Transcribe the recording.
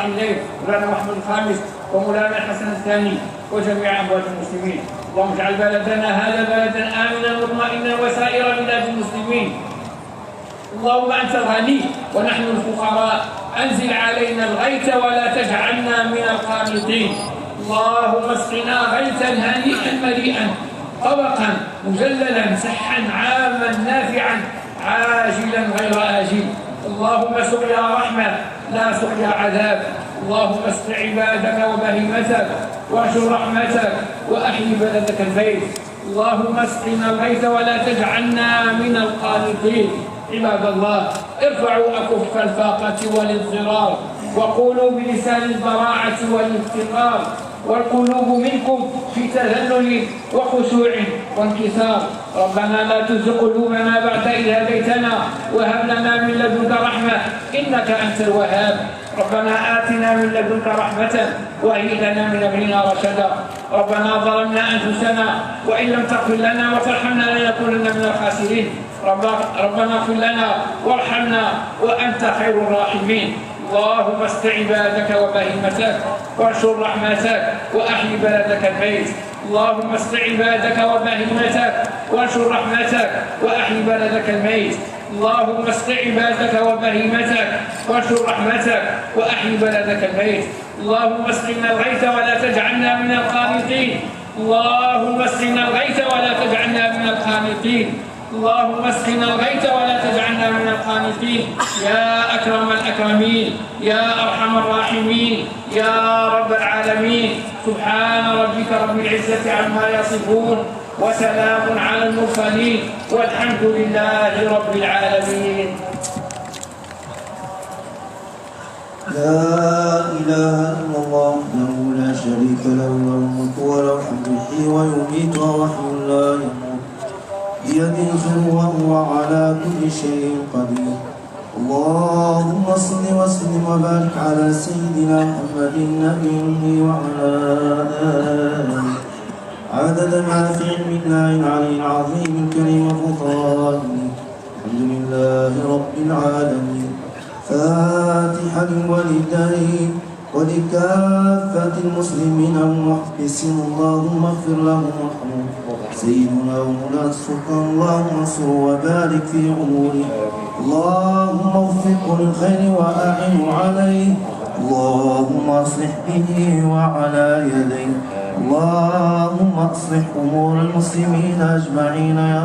الوالدين مولانا محمد الخامس ومولانا الحسن الثاني وجميع اموات المسلمين. اللهم اجعل بلدنا هذا بلدا امنا مطمئنا وسائر بلاد المسلمين. اللهم انت الغني ونحن الفقراء، انزل علينا الغيث ولا تجعلنا من القانطين. اللهم اسقنا غيثا هنيئا مليئا طبقا مجللا سحا عاما نافعا عاجلا غير آجل. اللهم سقيا رحمة لا سقيا عذاب. اللهم اسق عبادك وبهيمتك وانشر رحمتك وأحيي بلدك البيت. اللهم اسقنا الغيث ولا تجعلنا من القانطين. عباد الله، ارفعوا أكف الفاقة والاضطرار وقولوا بلسان البراعة والافتقار، والقلوب منكم في تذلل وخشوع وانكسار. ربنا لا تزغ قلوبنا بعد إذ هديتنا وهب لنا من لدنك رحمة إنك أنت الوهاب. ربنا آتنا من لدنك رحمة وهيئ لنا من أمرنا رشدا. ربنا ظلمنا أنفسنا وإن لم تغفر لنا وترحمنا لنكونن من الخاسرين. ربنا اغفر لنا وارحمنا وأنت خير الراحمين. اللهم اسق عبادك وبهيمتك وانشر رحمتك وأحيي بلدك البيت. اللهم اسق عبادك وبهيمتك وانشر رحمتك وأحيي بلدك الميت. اللهم اسق عبادك وبهيمتك وانشر رحمتك وأحيي بلدك الميت. اللهم اسقنا الغيث ولا تجعلنا من القانطين. اللهم اسقنا الغيث ولا تجعلنا من القانطين. اللهم اسقنا الغيث ولا تجعلنا من القانطين. يا أكرم الأكرمين، يا أرحم الراحمين، يا رب العالمين. سبحان ربك رب العزة عما يصفون وسلام على المرسلين والحمد لله رب العالمين. لا إله إلا الله وحده لا شريك له، له الملك وله الحمد يحيي ويميت ووحي لا يموت بيده الخير وهو على كل شيء قدير. اللهم صل وسلم وبارك على سيدنا محمد النبي وعلى آله عدد ما في علم الله العلي العظيم الكريم وفضائله. الحمد لله رب العالمين. فاتحة للوالدين ولكافة المسلمين المحبسين، اللهم اغفر لهم وارحمهم. سيدنا ومولانا السلطان، اللهم انصره وبارك في عمره. اللهم وفقه للخير وأعنه عليه. اللهم اصلح به وعلى يديه. اللهم اصلح أمور المسلمين أجمعين يا